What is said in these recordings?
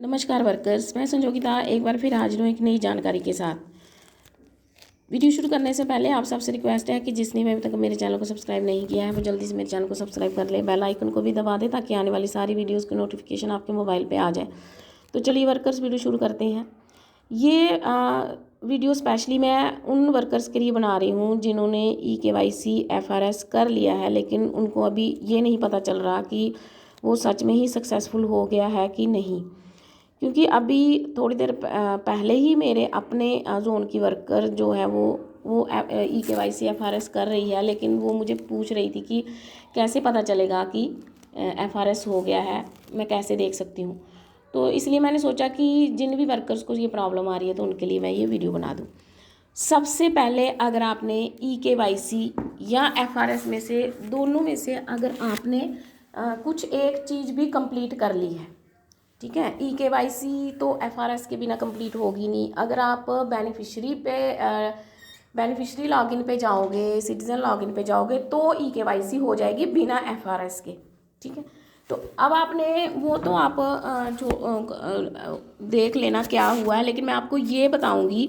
नमस्कार वर्कर्स, मैं संजोगिता एक बार फिर हाजिर हूँ एक नई जानकारी के साथ। वीडियो शुरू करने से पहले आप सबसे रिक्वेस्ट है कि जिसने भी अभी तक मेरे चैनल को सब्सक्राइब नहीं किया है वो जल्दी से मेरे चैनल को सब्सक्राइब कर ले, बेल आइकन को भी दबा दे ताकि आने वाली सारी वीडियोज़ की नोटिफिकेशन आपके मोबाइल पर आ जाए। तो चलिए वर्कर्स, वीडियो शुरू करते हैं। ये वीडियो स्पेशली मैं उन वर्कर्स के लिए बना रही हूँ जिन्होंने eKYC FRS कर लिया है, लेकिन उनको अभी ये नहीं पता चल रहा कि वो सच में ही सक्सेसफुल हो गया है कि नहीं। क्योंकि अभी थोड़ी देर पहले ही मेरे अपने जोन की वर्कर जो है वो eKYC FRS कर रही है, लेकिन वो मुझे पूछ रही थी कि कैसे पता चलेगा कि FRS हो गया है, मैं कैसे देख सकती हूँ। तो इसलिए मैंने सोचा कि जिन भी वर्कर्स को ये प्रॉब्लम आ रही है तो उनके लिए मैं ये वीडियो बना दूँ। सबसे पहले अगर आपने eKYC या FRS में से दोनों में से अगर आपने कुछ एक चीज़ भी कंप्लीट कर ली है, ठीक है। eKYC तो FRS के बिना कंप्लीट होगी नहीं। अगर आप बेनिफिशरी लॉगिन पे जाओगे, सिटीजन लॉगिन पे जाओगे तो eKYC हो जाएगी बिना FRS के, ठीक है। तो अब आपने वो तो आप देख लेना क्या हुआ है, लेकिन मैं आपको ये बताऊंगी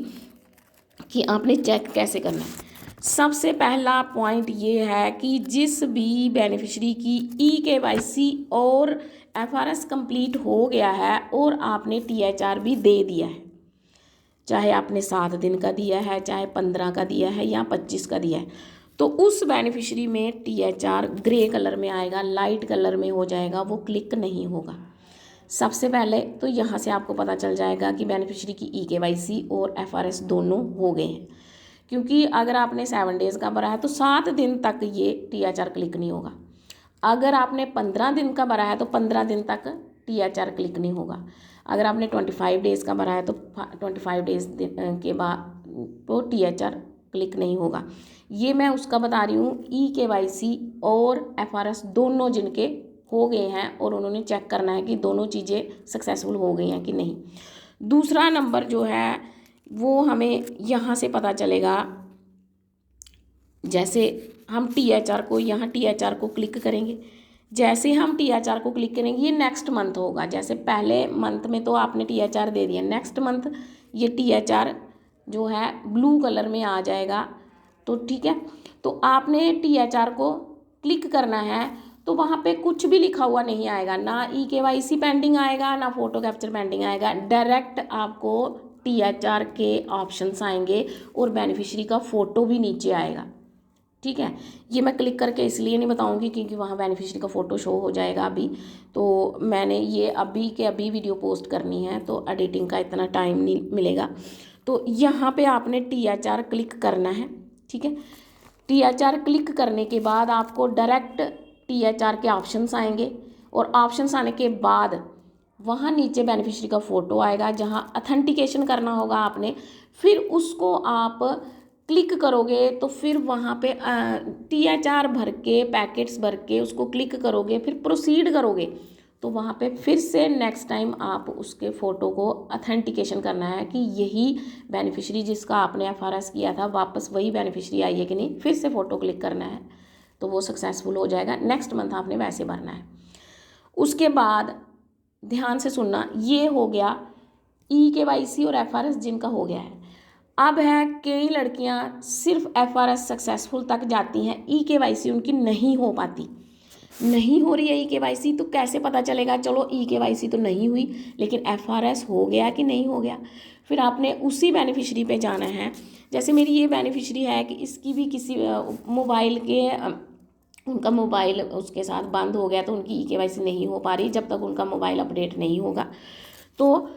कि आपने चेक कैसे करना है। सबसे पहला पॉइंट ये है कि जिस भी बेनिफिशरी की eKYC और FRS कंप्लीट हो गया है और आपने THR भी दे दिया है, चाहे आपने 7 दिन का दिया है, चाहे 15 का दिया है या 25 का दिया है, तो उस बेनिफिशरी में THR ग्रे कलर में आएगा, लाइट कलर में हो जाएगा, वो क्लिक नहीं होगा। सबसे पहले तो यहाँ से आपको पता चल जाएगा कि बेनिफिशरी की eKYC और FRS दोनों हो गए हैं। क्योंकि अगर आपने 7 डेज़ का भरा है तो 7 दिन तक ये THR क्लिक नहीं होगा। अगर आपने 15 दिन का भरा है तो 15 दिन तक THR क्लिक नहीं होगा। अगर आपने 25 डेज़ का भरा है तो 25 डेज़ के बाद तो THR क्लिक नहीं होगा। ये मैं उसका बता रही हूँ eKYC और FRS दोनों जिनके हो गए हैं और उन्होंने चेक करना है कि दोनों चीज़ें सक्सेसफुल हो गई हैं कि नहीं। दूसरा नंबर जो है वो हमें यहाँ से पता चलेगा। जैसे हम THR को यहाँ THR को क्लिक करेंगे, जैसे हम THR को क्लिक करेंगे ये नेक्स्ट मंथ होगा। जैसे पहले मंथ में तो आपने THR दे दिया, नेक्स्ट मंथ ये THR जो है ब्लू कलर में आ जाएगा। तो ठीक है, तो आपने THR को क्लिक करना है तो वहाँ पे कुछ भी लिखा हुआ नहीं आएगा, ना eKYC पेंडिंग आएगा, ना फोटो कैप्चर पेंडिंग आएगा। डायरेक्ट आपको THR के ऑप्शंस आएंगे और बेनिफिशरी का फ़ोटो भी नीचे आएगा, ठीक है। ये मैं क्लिक करके इसलिए नहीं बताऊंगी क्योंकि वहाँ बेनिफिशरी का फ़ोटो शो हो जाएगा अभी, तो मैंने ये अभी के अभी वीडियो पोस्ट करनी है तो एडिटिंग का इतना टाइम नहीं मिलेगा। तो यहाँ पे आपने THR क्लिक करना है, ठीक है। THR क्लिक करने के बाद आपको डायरेक्ट THR के ऑप्शंस आएंगे और ऑप्शंस आने के बाद वहाँ नीचे बेनिफिशरी का फ़ोटो आएगा जहाँ अथेंटिकेशन करना होगा आपने। फिर उसको आप क्लिक करोगे तो फिर वहाँ पे THR भर के पैकेट्स भर के उसको क्लिक करोगे, फिर प्रोसीड करोगे तो वहाँ पे फिर से नेक्स्ट टाइम आप उसके फ़ोटो को अथेंटिकेशन करना है कि यही बेनिफिशरी जिसका आपने FRS किया था वापस वही बेनिफिशरी आई है कि नहीं। फिर से फ़ोटो क्लिक करना है तो वो सक्सेसफुल हो जाएगा। नेक्स्ट मंथ आपने वैसे भरना है। उसके बाद ध्यान से सुनना, ये हो गया eKYC और FRS जिनका हो गया है। अब है कई लड़कियां सिर्फ FRS सक्सेसफुल तक जाती हैं, eKYC उनकी नहीं हो पाती, नहीं हो रही है eKYC। तो कैसे पता चलेगा? चलो eKYC तो नहीं हुई लेकिन FRS हो गया कि नहीं हो गया। फिर आपने उसी बेनिफिशरी पे जाना है। जैसे मेरी ये बेनिफिशरी है कि इसकी भी किसी मोबाइल के उनका मोबाइल उसके साथ बंद हो गया तो उनकी eKYC नहीं हो पा रही जब तक उनका मोबाइल अपडेट नहीं होगा। तो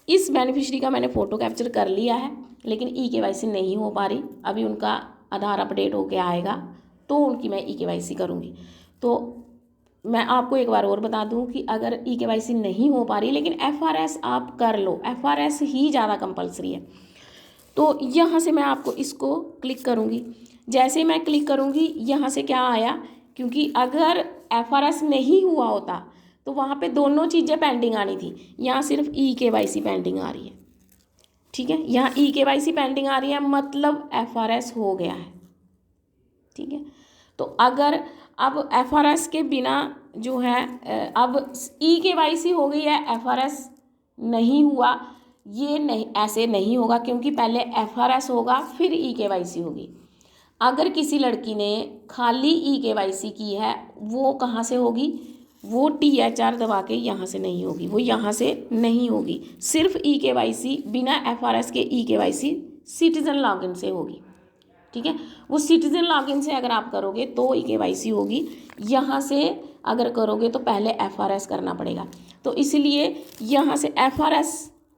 इस बेनिफिशरी का मैंने फ़ोटो कैप्चर कर लिया है लेकिन eKYC नहीं हो पा रही। अभी उनका आधार अपडेट होके आएगा तो उनकी मैं eKYC करूँगी। तो मैं आपको एक बार और बता दूं कि अगर eKYC नहीं हो पा रही लेकिन FRS आप कर लो, FRS ही ज़्यादा कंपलसरी है। तो यहाँ से मैं आपको इसको क्लिक करूँगी। जैसे मैं क्लिक करूँगी यहाँ से क्या आया, क्योंकि अगर FRS नहीं हुआ होता तो वहाँ पे दोनों चीज़ें पेंडिंग आनी थी, यहाँ सिर्फ eKYC पेंडिंग आ रही है, ठीक है। यहाँ eKYC पेंडिंग आ रही है मतलब FRS हो गया है, ठीक है। तो अगर अब FRS के बिना जो है अब eKYC हो गई है, FRS नहीं हुआ, ये नहीं, ऐसे नहीं होगा, क्योंकि पहले FRS होगा फिर EKYC होगी। अगर किसी लड़की ने खाली EKYC की है, वो कहाँ से होगी, वो THR दबा के यहाँ से नहीं होगी, वो यहाँ से नहीं होगी। सिर्फ EKYC बिना FRS के EKYC सिटीजन लॉगिन से होगी, ठीक है। वो सिटीजन लॉगिन से अगर आप करोगे तो EKYC होगी, यहाँ से अगर करोगे तो पहले FRS करना पड़ेगा। तो इसलिए यहाँ से FRS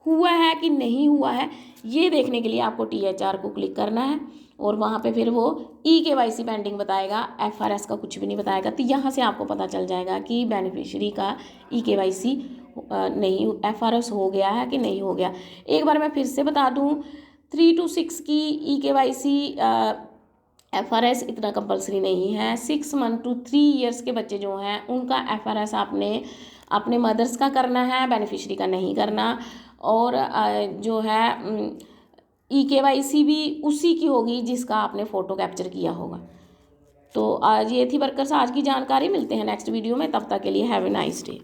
हुआ है कि नहीं हुआ है, ये देखने के लिए आपको THR को क्लिक करना है और वहाँ पे फिर वो EKYC पेंडिंग बताएगा, FRS का कुछ भी नहीं बताएगा। तो यहाँ से आपको पता चल जाएगा कि बेनिफिशियरी का EKYC नहीं, FRS हो गया है कि नहीं हो गया। एक बार मैं फिर से बता दूँ, 3 to 6 की EKYC FRS इतना कंपलसरी नहीं है। 6 month to 3 years के बच्चे जो हैं उनका FRS आपने अपने मदर्स का करना है, बेनिफिशियरी का नहीं करना। और जो है EKYC भी उसी की होगी जिसका आपने फ़ोटो कैप्चर किया होगा। तो आज ये थी वर्कर्स आज की जानकारी। मिलते हैं नेक्स्ट वीडियो में, तब तक के लिए हैव ए नाइस डे।